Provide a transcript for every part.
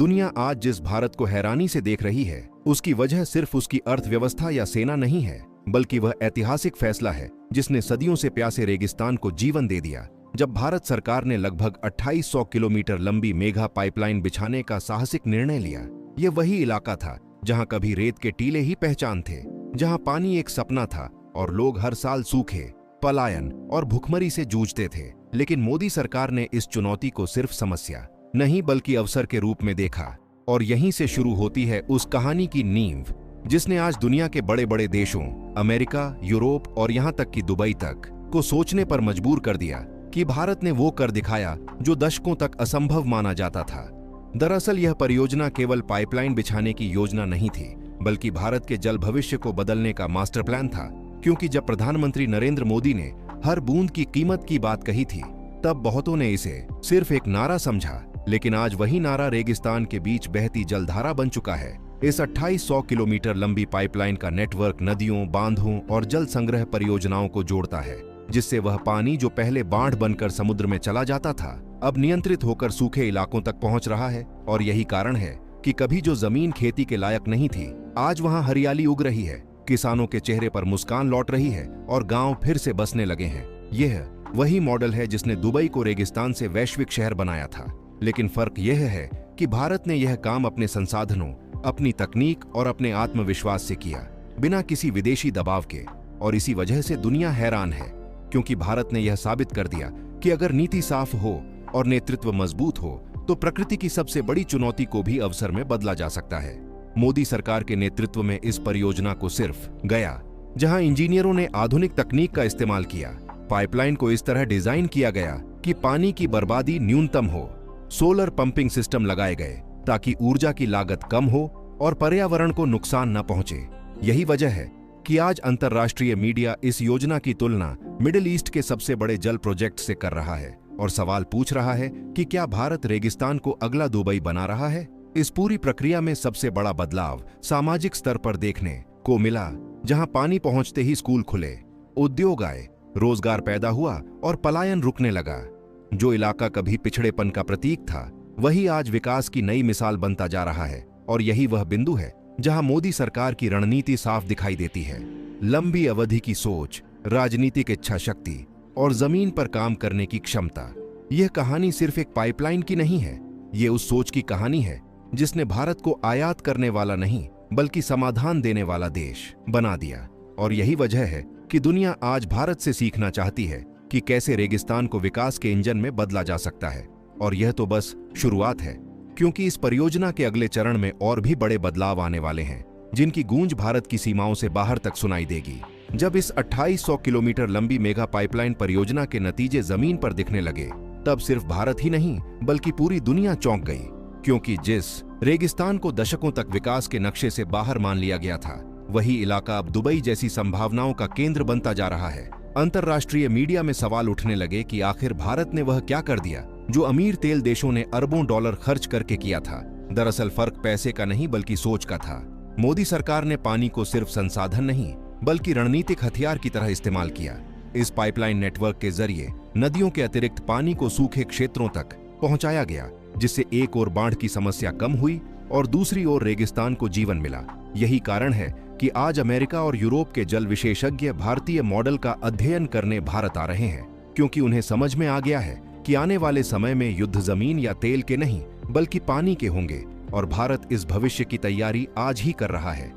दुनिया आज जिस भारत को हैरानी से देख रही है, उसकी वजह सिर्फ उसकी अर्थव्यवस्था या सेना नहीं है, बल्कि वह ऐतिहासिक फैसला है जिसने सदियों से प्यासे रेगिस्तान को जीवन दे दिया। जब भारत सरकार ने लगभग 2800 किलोमीटर लंबी मेगा पाइपलाइन बिछाने का साहसिक निर्णय लिया, ये वही इलाका था जहां कभी रेत के टीले ही पहचान थे, जहां पानी एक सपना था और लोग हर साल सूखे, पलायन और भुखमरी से जूझते थे। लेकिन मोदी सरकार ने इस चुनौती को सिर्फ समस्या नहीं बल्कि अवसर के रूप में देखा, और यहीं से शुरू होती है उस कहानी की नींव जिसने आज दुनिया के बड़े बड़े देशों, अमेरिका, यूरोप और यहां तक कि दुबई तक को सोचने पर मजबूर कर दिया कि भारत ने वो कर दिखाया जो दशकों तक असंभव माना जाता था। दरअसल यह परियोजना केवल पाइपलाइन बिछाने की योजना नहीं थी, बल्कि भारत के जल भविष्य को बदलने का मास्टर प्लान था। क्योंकि जब प्रधानमंत्री नरेंद्र मोदी ने हर बूंद की कीमत की बात कही थी, तब बहुतों ने इसे सिर्फ एक नारा समझा, लेकिन आज वही नारा रेगिस्तान के बीच बहती जलधारा बन चुका है। इस 2800 किलोमीटर लंबी पाइपलाइन का नेटवर्क नदियों, बांधों और जल संग्रह परियोजनाओं को जोड़ता है, जिससे वह पानी जो पहले बाढ़ बनकर समुद्र में चला जाता था, अब नियंत्रित होकर सूखे इलाकों तक पहुंच रहा है। और यही कारण है कि कभी जो जमीन खेती के लायक नहीं थी, आज वहां हरियाली उग रही है, किसानों के चेहरे पर मुस्कान लौट रही है और गांव फिर से बसने लगे हैं। यह वही मॉडल है जिसने दुबई को रेगिस्तान से वैश्विक शहर बनाया था। लेकिन फर्क यह है कि भारत ने यह काम अपने संसाधनों, अपनी तकनीक और अपने आत्मविश्वास से किया, बिना किसी विदेशी दबाव के। और इसी वजह से दुनिया हैरान है, क्योंकि भारत ने यह साबित कर दिया कि अगर नीति साफ हो और नेतृत्व मजबूत हो, तो प्रकृति की सबसे बड़ी चुनौती को भी अवसर में बदला जा सकता है। मोदी सरकार के नेतृत्व में इस परियोजना को सिर्फ गया, जहां इंजीनियरों ने आधुनिक तकनीक का इस्तेमाल किया। पाइपलाइन को इस तरह डिजाइन किया गया कि पानी की बर्बादी न्यूनतम हो। सोलर पंपिंग सिस्टम लगाए गए ताकि ऊर्जा की लागत कम हो और पर्यावरण को नुकसान न पहुंचे। यही वजह है कि आज अंतर्राष्ट्रीय मीडिया इस योजना की तुलना मिडिल ईस्ट के सबसे बड़े जल प्रोजेक्ट से कर रहा है और सवाल पूछ रहा है कि क्या भारत रेगिस्तान को अगला दुबई बना रहा है। इस पूरी प्रक्रिया में सबसे बड़ा बदलाव सामाजिक स्तर पर देखने को मिला, जहां पानी पहुंचते ही स्कूल खुले, उद्योग आए, रोजगार पैदा हुआ और पलायन रुकने लगा। जो इलाका कभी पिछड़ेपन का प्रतीक था, वही आज विकास की नई मिसाल बनता जा रहा है। और यही वह बिंदु है जहां मोदी सरकार की रणनीति साफ दिखाई देती है। लंबी अवधि की सोच, राजनीतिक इच्छा शक्ति और जमीन पर काम करने की क्षमता। यह कहानी सिर्फ एक पाइपलाइन की नहीं है, ये उस सोच की कहानी है जिसने भारत को आयात करने वाला नहीं बल्कि समाधान देने वाला देश बना दिया। और यही वजह है कि दुनिया आज भारत से सीखना चाहती है कि कैसे रेगिस्तान को विकास के इंजन में बदला जा सकता है। और यह तो बस शुरुआत है, क्योंकि इस परियोजना के अगले चरण में और भी बड़े बदलाव आने वाले हैं, जिनकी गूंज भारत की सीमाओं से बाहर तक सुनाई देगी। जब इस 2800 किलोमीटर लंबी मेगा पाइपलाइन परियोजना के नतीजे जमीन पर दिखने लगे, तब सिर्फ भारत ही नहीं बल्कि पूरी दुनिया चौंक गई। क्योंकि जिस रेगिस्तान को दशकों तक विकास के नक्शे से बाहर मान लिया गया था, वही इलाका अब दुबई जैसी संभावनाओं का केंद्र बनता जा रहा है। अंतर्राष्ट्रीय मीडिया में सवाल उठने लगे कि आखिर भारत ने वह क्या कर दिया जो अमीर तेल देशों ने अरबों डॉलर खर्च करके किया था। दरअसल फर्क पैसे का नहीं बल्कि सोच का था। मोदी सरकार ने पानी को सिर्फ संसाधन नहीं बल्कि रणनीतिक हथियार की तरह इस्तेमाल किया। इस पाइपलाइन नेटवर्क के जरिए नदियों के अतिरिक्त पानी को सूखे क्षेत्रों तक पहुंचाया गया, जिससे एक ओर बाढ़ की समस्या कम हुई और दूसरी ओर रेगिस्तान को जीवन मिला। यही कारण है कि आज अमेरिका और यूरोप के जल विशेषज्ञ भारतीय मॉडल का अध्ययन करने भारत आ रहे हैं, क्योंकि उन्हें समझ में आ गया है कि आने वाले समय में युद्ध जमीन या तेल के नहीं बल्कि पानी के होंगे, और भारत इस भविष्य की तैयारी आज ही कर रहा है।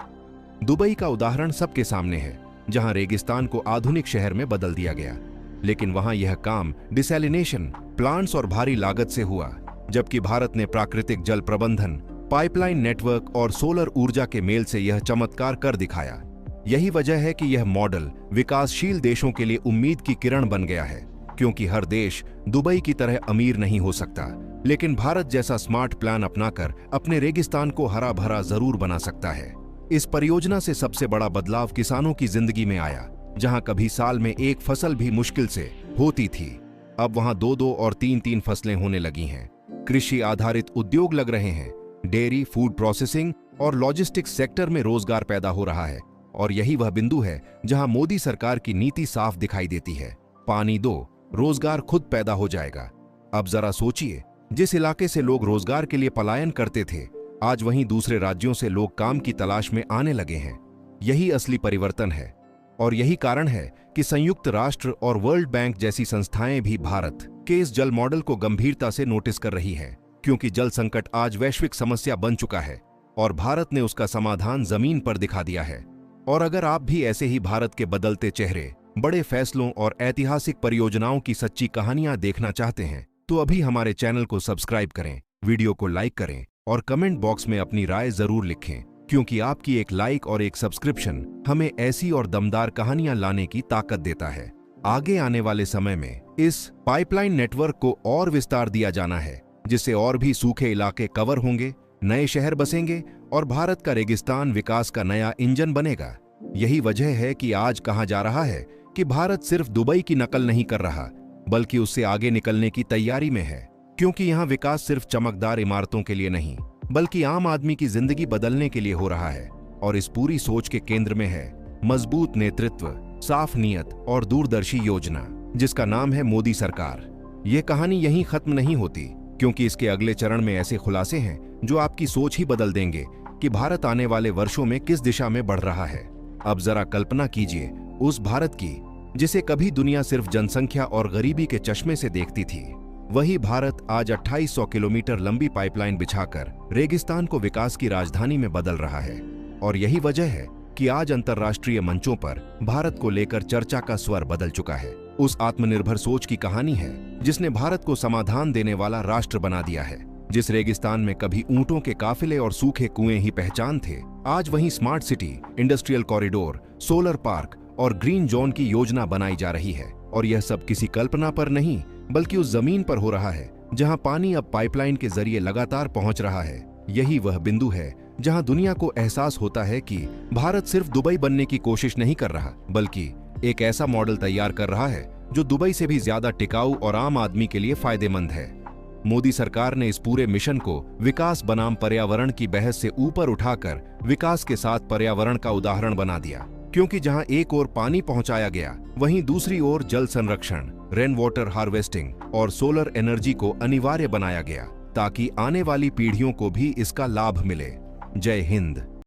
दुबई का उदाहरण सबके सामने है, जहां रेगिस्तान को आधुनिक शहर में बदल दिया गया, लेकिन वहां यह काम डिसैलिनेशन प्लांट्स और भारी लागत से हुआ, जबकि भारत ने प्राकृतिक जल प्रबंधन, पाइपलाइन नेटवर्क और सोलर ऊर्जा के मेल से यह चमत्कार कर दिखाया। यही वजह है कि यह मॉडल विकासशील देशों के लिए उम्मीद की किरण बन गया है, क्योंकि हर देश दुबई की तरह अमीर नहीं हो सकता, लेकिन भारत जैसा स्मार्ट प्लान अपनाकर अपने रेगिस्तान को हरा भरा जरूर बना सकता है। इस परियोजना से सबसे बड़ा बदलाव किसानों की जिंदगी में आया। जहां कभी साल में एक फसल भी मुश्किल से होती थी, अब वहां 2-2 और 3-3 फसलें होने लगी हैं। कृषि आधारित उद्योग लग रहे हैं, डेयरी, फूड प्रोसेसिंग और लॉजिस्टिक्स सेक्टर में रोजगार पैदा हो रहा है। और यही वह बिंदु है जहां मोदी सरकार की नीति साफ दिखाई देती है। पानी दो, रोजगार खुद पैदा हो जाएगा। अब जरा सोचिए जिस इलाके से लोग रोजगार के लिए पलायन करते थे, आज वहीं दूसरे राज्यों से लोग काम की तलाश में आने लगे हैं। यही असली परिवर्तन है और यही कारण है कि संयुक्त राष्ट्र और वर्ल्ड बैंक जैसी संस्थाएं भी भारत के इस जल मॉडल को गंभीरता से नोटिस कर रही हैं, क्योंकि जल संकट आज वैश्विक समस्या बन चुका है और भारत ने उसका समाधान जमीन पर दिखा दिया है। और अगर आप भी ऐसे ही भारत के बदलते चेहरे, बड़े फैसलों और ऐतिहासिक परियोजनाओं की सच्ची कहानियां देखना चाहते हैं, तो अभी हमारे चैनल को सब्सक्राइब करें, वीडियो को लाइक करें और कमेंट बॉक्स में अपनी राय जरूर लिखें, क्योंकि आपकी एक लाइक और एक सब्सक्रिप्शन हमें ऐसी और दमदार कहानियां लाने की ताकत देता है। आगे आने वाले समय में इस पाइपलाइन नेटवर्क को और विस्तार दिया जाना है, जिससे और भी सूखे इलाके कवर होंगे, नए शहर बसेंगे और भारत का रेगिस्तान विकास का नया इंजन बनेगा। यही वजह है कि आज कहा जा रहा है कि भारत सिर्फ दुबई की नकल नहीं कर रहा, बल्कि उससे आगे निकलने की तैयारी में है, क्योंकि यहाँ विकास सिर्फ चमकदार इमारतों के लिए नहीं, बल्कि आम आदमी की जिंदगी बदलने के लिए हो रहा है। और इस पूरी सोच के केंद्र में है मजबूत नेतृत्व, साफ नीयत और दूरदर्शी योजना, जिसका नाम है मोदी सरकार। ये कहानी यहीं खत्म नहीं होती, क्योंकि इसके अगले चरण में ऐसे खुलासे हैं जो आपकी सोच ही बदल देंगे कि भारत आने वाले वर्षों में किस दिशा में बढ़ रहा है। अब जरा कल्पना कीजिए उस भारत की जिसे कभी दुनिया सिर्फ जनसंख्या और गरीबी के चश्मे से देखती थी। वही भारत आज 2800 किलोमीटर लंबी पाइपलाइन बिछाकर रेगिस्तान को विकास की राजधानी में बदल रहा है। और यही वजह है कि आज अंतर्राष्ट्रीय मंचों पर भारत को लेकर चर्चा का स्वर बदल चुका है। उस आत्मनिर्भर सोच की कहानी है जिसने भारत को समाधान देने वाला राष्ट्र बना दिया है। जिस रेगिस्तान में कभी ऊंटों के काफिले और सूखे कुएं ही पहचान थे, आज वहीं smart city, industrial corridor, solar park और ग्रीन जोन की योजना बनाई जा रही है। और यह सब किसी कल्पना पर नहीं, बल्कि उस जमीन पर हो रहा है जहां पानी अब पाइपलाइन के जरिए लगातार पहुंच रहा है। यही वह बिंदु है जहां दुनिया को एहसास होता है कि भारत सिर्फ दुबई बनने की कोशिश नहीं कर रहा, बल्कि एक ऐसा मॉडल तैयार कर रहा है जो दुबई से भी ज्यादा टिकाऊ और आम आदमी के लिए फायदेमंद है। मोदी सरकार ने इस पूरे मिशन को विकास बनाम पर्यावरण की बहस से ऊपर उठाकर विकास के साथ पर्यावरण का उदाहरण बना दिया, क्योंकि जहां एक ओर पानी पहुंचाया गया, वहीं दूसरी ओर जल संरक्षण, रेन वाटर हार्वेस्टिंग और सोलर एनर्जी को अनिवार्य बनाया गया, ताकि आने वाली पीढ़ियों को भी इसका लाभ मिले। जय हिंद।